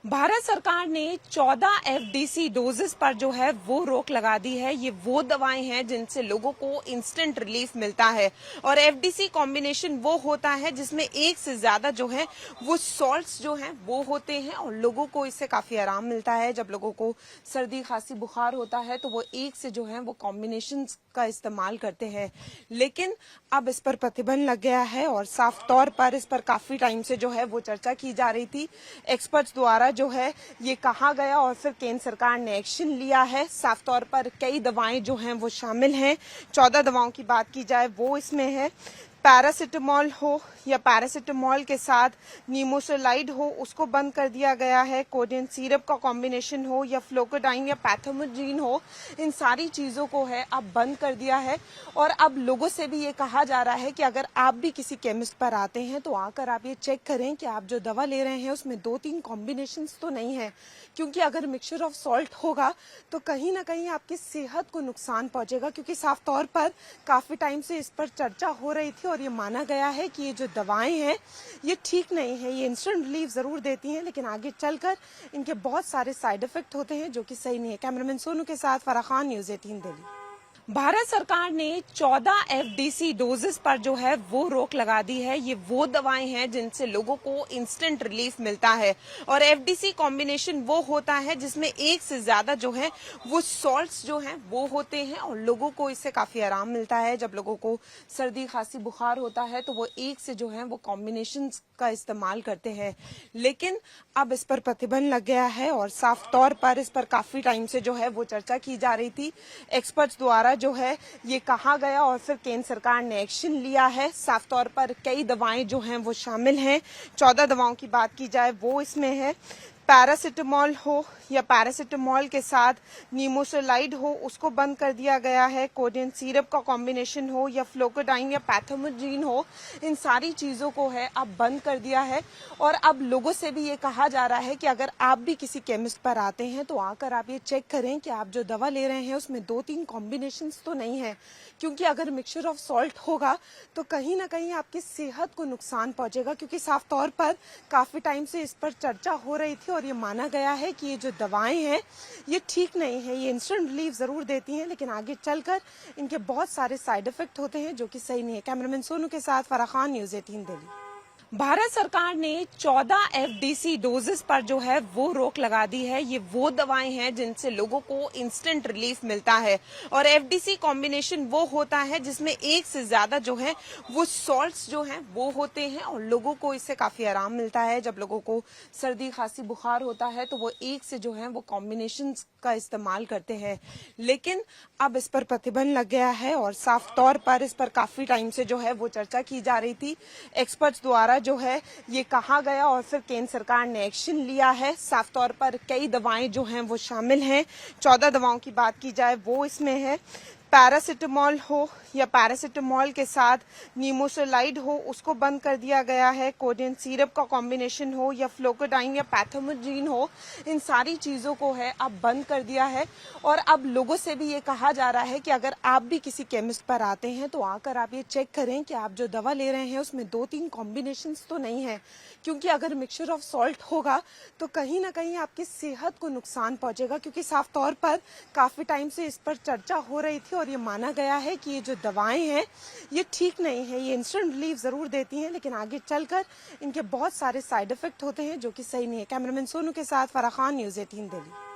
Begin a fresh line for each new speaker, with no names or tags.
भारत सरकार ने 14 FDC doses पर जो है वो रोक लगा दी है। ये वो दवाएं हैं जिनसे लोगों को इंस्टेंट रिलीफ मिलता है और एफडीसी कॉम्बिनेशन वो होता है जिसमें एक से ज्यादा जो है वो सॉल्ट्स जो हैं वो होते हैं और लोगों को इससे काफी आराम मिलता है। जब लोगों को सर्दी खांसी बुखार होता है तो वो एक से जो है वो कॉम्बिनेशन का इस्तेमाल करते हैं, लेकिन अब इस पर प्रतिबंध लग गया है और साफ तौर पर इस पर काफी टाइम से जो है वो चर्चा की जा रही थी। एक्सपर्ट्स द्वारा जो है ये कहा गया और फिर केंद्र सरकार ने एक्शन लिया है। साफ तौर पर कई दवाएं जो हैं वो शामिल हैं। 14 दवाओं की बात की जाए वो इसमें है। पैरासिटामोल हो या पैरासिटामोल के साथ नीमोसोलाइड हो, उसको बंद कर दिया गया है। कोडेन सिरप का कॉम्बिनेशन हो या फ्लोकोडाइन या पैथोमोजीन हो, इन सारी चीजों को है अब बंद कर दिया है। और अब लोगों से भी ये कहा जा रहा है कि अगर आप भी किसी केमिस्ट पर आते हैं तो आकर आप ये चेक करें कि आप जो दवा ले रहे हैं उसमें 2-3 कॉम्बिनेशन तो नहीं है, क्योंकि अगर मिक्सचर ऑफ सॉल्ट होगा तो कहीं ना कहीं आपकी सेहत को नुकसान पहुंचेगा। क्योंकि साफ तौर पर काफी टाइम से इस पर चर्चा हो रही थी और ये माना गया है कि ये जो दवाएं हैं ये ठीक नहीं है। ये इंस्टेंट रिलीफ जरूर देती हैं, लेकिन आगे चलकर इनके बहुत सारे साइड इफेक्ट होते हैं जो कि सही नहीं है। कैमरामैन सोनू के साथ फराह खान, न्यूज़ 18 दिल्ली। भारत सरकार ने 14 एफडीसी डोजेस पर जो है वो रोक लगा दी है। ये वो दवाएं हैं जिनसे लोगों को इंस्टेंट रिलीफ मिलता है और एफडीसी कॉम्बिनेशन वो होता है जिसमें एक से ज्यादा जो है वो सॉल्ट्स जो हैं वो होते हैं और लोगों को इससे काफी आराम मिलता है। जब लोगों को सर्दी खांसी बुखार होता है तो वो एक से जो है वो कॉम्बिनेशन का इस्तेमाल करते हैं, लेकिन अब इस पर प्रतिबंध लग गया है और साफ तौर पर इस पर काफी टाइम से जो है वो चर्चा की जा रही थी। एक्सपर्ट्स द्वारा जो है ये कहा गया और फिर केंद्र सरकार ने एक्शन लिया है। साफ तौर पर कई दवाएं जो हैं वो शामिल हैं। 14 दवाओं की बात की जाए वो इसमें है। पैरासिटामोल हो या पैरासिटामोल के साथ नीमोसोलाइड हो, उसको बंद कर दिया गया है। कोडेन सिरप का कॉम्बिनेशन हो या फ्लोकोडाइन या पैथोमोजीन हो, इन सारी चीजों को है अब बंद कर दिया है। और अब लोगों से भी ये कहा जा रहा है कि अगर आप भी किसी केमिस्ट पर आते हैं तो आकर आप ये चेक करें कि आप जो दवा ले रहे हैं उसमें 2-3 कॉम्बिनेशन तो नहीं है, क्योंकि अगर मिक्सचर ऑफ सॉल्ट होगा तो कहीं ना कहीं आपकी सेहत को नुकसान पहुंचेगा। क्योंकि साफ तौर पर काफी टाइम से इस पर चर्चा हो रही थी और ये माना गया है कि ये जो दवाएं हैं ये ठीक नहीं है। ये इंस्टेंट रिलीफ जरूर देती हैं, लेकिन आगे चलकर इनके बहुत सारे साइड इफेक्ट होते हैं जो कि सही नहीं है। कैमरामैन सोनू के साथ फराह खान, न्यूज़ 18 दिल्ली। भारत सरकार ने 14 एफडीसी डोजेस पर जो है वो रोक लगा दी है। ये वो दवाएं हैं जिनसे लोगों को इंस्टेंट रिलीफ मिलता है और एफडीसी कॉम्बिनेशन वो होता है जिसमें एक से ज्यादा जो है वो सॉल्ट्स जो हैं वो होते हैं और लोगों को इससे काफी आराम मिलता है। जब लोगों को सर्दी खांसी बुखार होता है तो वो एक से जो है वो कॉम्बिनेशन का इस्तेमाल करते हैं, लेकिन अब इस पर प्रतिबंध लग गया है और साफ तौर पर इस पर काफी टाइम से जो है वो चर्चा की जा रही थी। एक्सपर्ट्स द्वारा जो है ये कहा गया और फिर केंद्र सरकार ने एक्शन लिया है। साफ तौर पर कई दवाएं जो हैं वो शामिल हैं। 14 दवाओं की बात की जाए वो इसमें है। पैरासिटामोल हो या पैरासिटामोल के साथ नीमोसोलाइड हो, उसको बंद कर दिया गया है। कोडेन सिरप का कॉम्बिनेशन हो या फ्लोकोडाइन या पैथोमोजीन हो, इन सारी चीजों को है अब बंद कर दिया है। और अब लोगों से भी ये कहा जा रहा है कि अगर आप भी किसी केमिस्ट पर आते हैं तो आकर आप ये चेक करें कि आप जो दवा ले रहे हैं उसमें 2-3 कॉम्बिनेशन तो नहीं है, क्योंकि अगर मिक्सचर ऑफ सॉल्ट होगा तो कहीं ना कहीं आपकी सेहत को नुकसान पहुंचेगा। क्योंकि साफ तौर पर काफी टाइम से इस पर चर्चा हो रही थी और ये माना गया है कि ये जो दवाएं हैं ये ठीक नहीं है। ये इंस्टेंट रिलीफ जरूर देती हैं, लेकिन आगे चलकर इनके बहुत सारे साइड इफेक्ट होते हैं जो कि सही नहीं है। कैमरामैन सोनू के साथ फराह खान, न्यूज़ 18 दिल्ली।